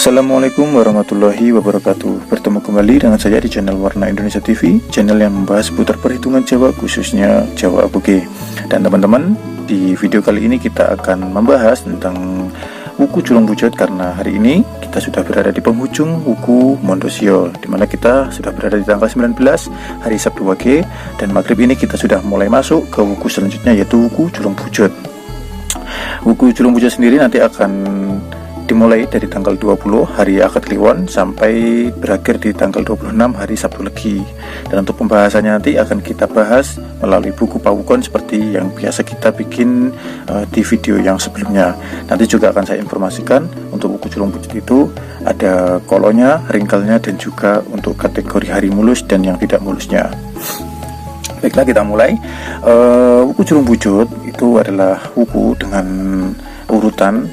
Assalamualaikum warahmatullahi wabarakatuh. Bertemu kembali dengan saya di channel Warna Indonesia TV, channel yang membahas seputar perhitungan Jawa, khususnya Jawa Aboge. Dan teman-teman, di video kali ini kita akan membahas tentang wuku Julung Bujut, karena hari ini kita sudah berada di penghujung wuku Mondosio, dimana kita sudah berada di tanggal 19 hari Sabtu Wage, dan maghrib ini kita sudah mulai masuk ke wuku selanjutnya, yaitu wuku Julung Bujut. Wuku Julung Bujut sendiri nanti akan dimulai dari tanggal 20 hari Akad Kliwon sampai berakhir di tanggal 26 hari Sabtu Legi. Dan untuk pembahasannya nanti akan kita bahas melalui buku pawukon seperti yang biasa kita bikin di video yang sebelumnya. Nanti juga akan saya informasikan untuk buku Julung Bujut itu ada kolonya, ringkelnya, dan juga untuk kategori hari mulus dan yang tidak mulusnya. Baiklah, kita mulai. Wuku Julung Bujut itu adalah wuku dengan urutan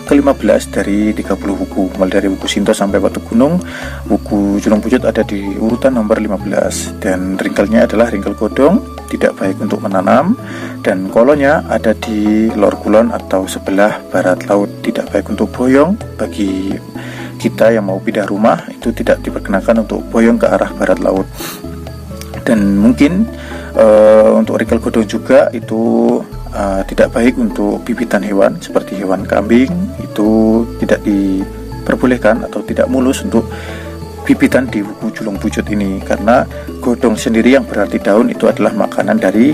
ke-15 dari 30 wuku, mulai dari wuku Sinto sampai Batu Gunung. Wuku Julung Bujut ada di urutan nomor 15, dan ringkelnya adalah ringkel godong, tidak baik untuk menanam, dan kolonya ada di lor kulon atau sebelah barat laut, tidak baik untuk boyong. Bagi kita yang mau pindah rumah itu tidak diperkenakan untuk boyong ke arah barat laut. Dan mungkin untuk ringkel godong juga itu tidak baik untuk bibitan hewan seperti hewan kambing, itu tidak diperbolehkan atau tidak mulus untuk bibitan di wuku Julung Bujut ini, karena godong sendiri yang berarti daun itu adalah makanan dari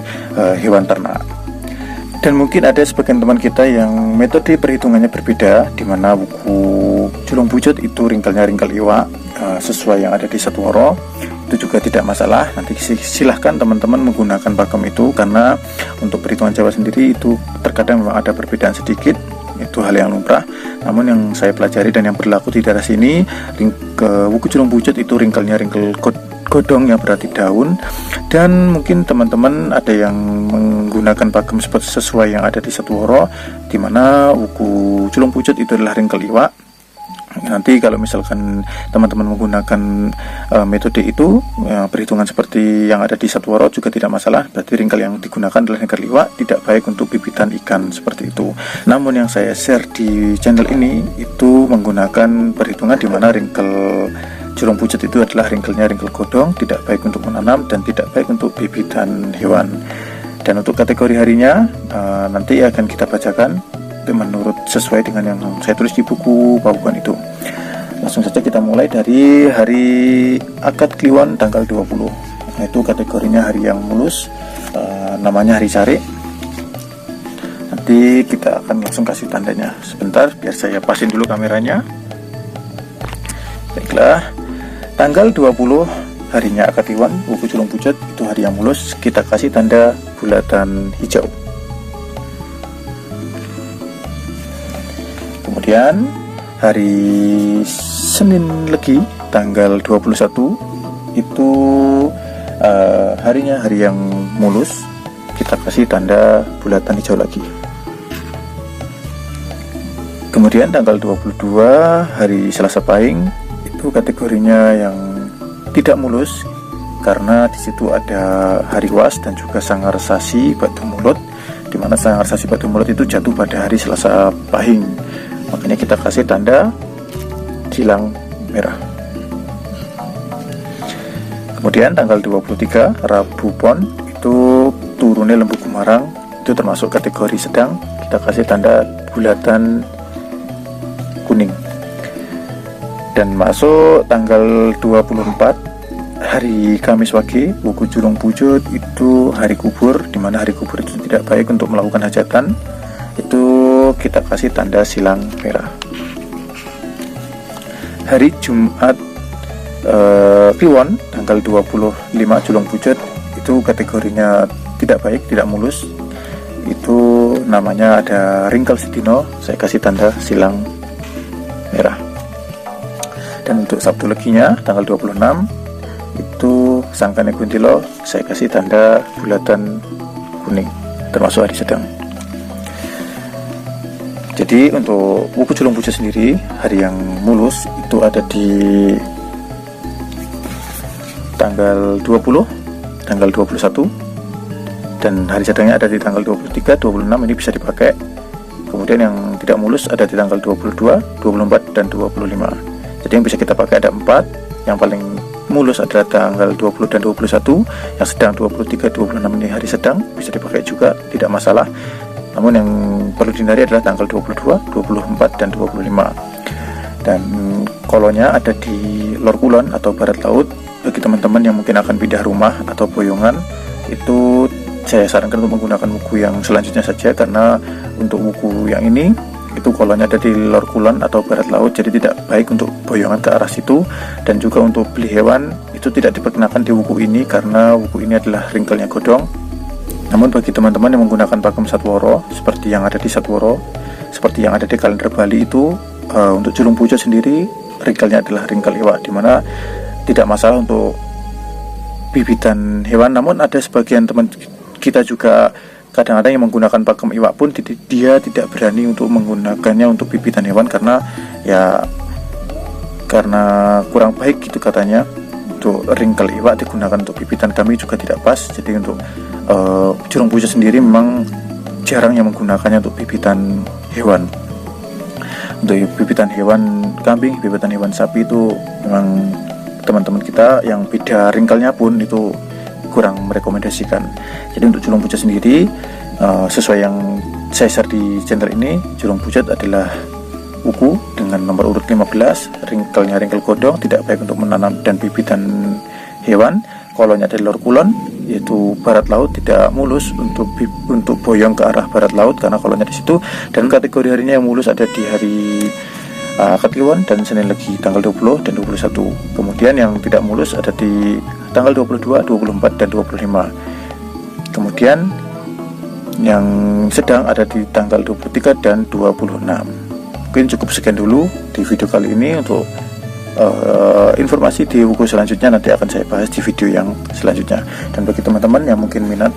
hewan ternak. Dan mungkin ada sebagian teman kita yang metode perhitungannya berbeda, di mana wuku Julung Bujut itu ringkelnya ringkel iwa sesuai yang ada di Satuworo. Itu juga tidak masalah, nanti silahkan teman-teman menggunakan pakem itu, karena untuk perhitungan Jawa sendiri itu terkadang memang ada perbedaan sedikit, itu hal yang lumrah. Namun yang saya pelajari dan yang berlaku di daerah sini, wuku Julung Bujut itu ringkelnya ringkel godong yang berarti daun, dan mungkin teman-teman ada yang menggunakan pakem sesuai yang ada di Satuworo, di mana wuku Julung Bujut itu adalah ringkel iwa. Nanti kalau misalkan teman-teman menggunakan metode itu, perhitungan seperti yang ada di Satuworo juga tidak masalah, berarti ringkel yang digunakan adalah ringkel iwa, tidak baik untuk bibitan ikan seperti itu. Namun yang saya share di channel ini itu menggunakan perhitungan di mana ringkel Julung Bujut itu adalah ringkelnya ringkel godong, tidak baik untuk menanam dan tidak baik untuk bibitan hewan. Dan untuk kategori harinya nanti akan kita bacakan menurut sesuai dengan yang saya tulis di buku pawukon itu. Langsung saja kita mulai dari hari Akad Kliwon tanggal 20, yaitu kategorinya hari yang mulus, namanya hari Cari. Nanti kita akan langsung kasih tandanya. Sebentar biar saya pasin dulu kameranya. Baiklah, tanggal 20 harinya Akad Kliwon wuku Julung Bujut itu hari yang mulus, kita kasih tanda bulatan hijau. Kemudian hari Senin Legi tanggal 21 itu harinya hari yang mulus, kita kasih tanda bulatan hijau lagi. Kemudian tanggal 22 hari Selasa Pahing itu kategorinya yang tidak mulus, karena di situ ada hari Was dan juga Sanggar Sasi Batu Mulut, di mana Sanggar Sasi Batu Mulut itu jatuh pada hari Selasa Pahing. Makanya kita kasih tanda silang merah. Kemudian tanggal 23 Rabu Pon itu turunnya Lembu Gumarang, itu termasuk kategori sedang, kita kasih tanda bulatan kuning. Dan masuk tanggal 24 hari Kamis Wage wuku Julung Bujut itu hari kubur, dimana hari kubur itu tidak baik untuk melakukan hajatan, itu kita kasih tanda silang merah. Hari Jumat Kliwon tanggal 25 Julung Bujut itu kategorinya tidak baik, tidak mulus, itu namanya ada ringkel sedino, saya kasih tanda silang merah. Dan untuk Sabtu Leginya tanggal 26 itu Sangkane Guntilo, saya kasih tanda bulatan kuning, termasuk hari sedang. Jadi untuk wuku Julung Bujut sendiri hari yang mulus itu ada di tanggal 20, tanggal 21, dan hari sedangnya ada di tanggal 23, 26, ini bisa dipakai. Kemudian yang tidak mulus ada di tanggal 22, 24, dan 25. Jadi yang bisa kita pakai ada 4. Yang paling mulus adalah tanggal 20 dan 21. Yang sedang 23, 26 ini hari sedang, bisa dipakai juga, tidak masalah. Namun yang perlu dihindari adalah tanggal 22, 24, dan 25. Dan kolonnya ada di Lor Kulon atau Barat Laut. Bagi teman-teman yang mungkin akan pindah rumah atau boyongan, itu saya sarankan untuk menggunakan wuku yang selanjutnya saja, karena untuk wuku yang ini itu kolonnya ada di Lor Kulon atau Barat Laut, jadi tidak baik untuk boyongan ke arah situ. Dan juga untuk beli hewan itu tidak diperkenakan di wuku ini, karena wuku ini adalah ringkelnya godong. Namun bagi teman-teman yang menggunakan pakem Satworo seperti yang ada di Satworo, seperti yang ada di kalender Bali itu, untuk julung pucuk sendiri ringkelnya adalah ringkel iwak, dimana tidak masalah untuk bibitan hewan. Namun ada sebagian teman kita juga kadang-kadang yang menggunakan pakem iwak pun dia tidak berani untuk menggunakannya untuk bibitan hewan, karena kurang baik gitu katanya. Untuk ringkel iwak digunakan untuk bibitan kami juga tidak pas. Jadi untuk julung pucuk sendiri memang jarang yang menggunakannya untuk bibitan hewan. Untuk bibitan hewan kambing, bibitan hewan sapi itu memang teman-teman kita yang beda ringkelnya pun itu kurang merekomendasikan. Jadi untuk julung pucuk sendiri, sesuai yang saya share di channel ini, julung pucuk adalah wuku dengan nomor urut 15, ringkelnya ringkel godong, tidak baik untuk menanam dan bibitan hewan. Kolonnya dari Lor Kulon, yaitu Barat Laut, tidak mulus untuk boyong ke arah Barat Laut karena kolonnya di situ. Dan kategori harinya yang mulus ada di hari Kliwon dan Senin Legi tanggal 20 dan 21. Kemudian yang tidak mulus ada di tanggal 22, 24, dan 25. Kemudian yang sedang ada di tanggal 23 dan 26. Mungkin cukup sekian dulu di video kali ini. Untuk informasi di buku selanjutnya nanti akan saya bahas di video yang selanjutnya. Dan bagi teman-teman yang mungkin minat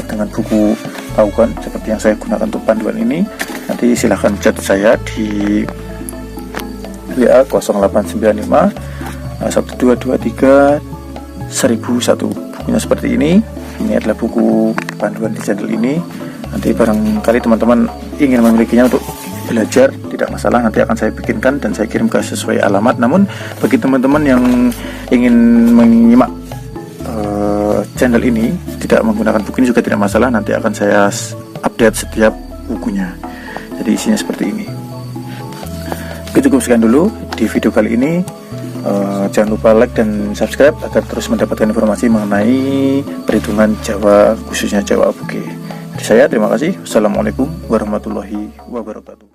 dengan buku Taukan seperti yang saya gunakan untuk panduan ini, nanti silahkan chat saya di WA 0895 1223 1001. Bukunya seperti ini. Ini adalah buku panduan di channel ini. Nanti barangkali teman-teman ingin memilikinya untuk belajar, tidak masalah, nanti akan saya bikinkan dan saya kirim ke sesuai alamat. Namun bagi teman-teman yang ingin menyimak channel ini tidak menggunakan buku ini juga tidak masalah, nanti akan saya update setiap bukunya. Jadi isinya seperti ini. Oke, cukup sekian dulu di video kali ini. Jangan lupa like dan subscribe agar terus mendapatkan informasi mengenai perhitungan Jawa, khususnya Jawa Aboge. Dari saya terima kasih. Wassalamualaikum warahmatullahi wabarakatuh.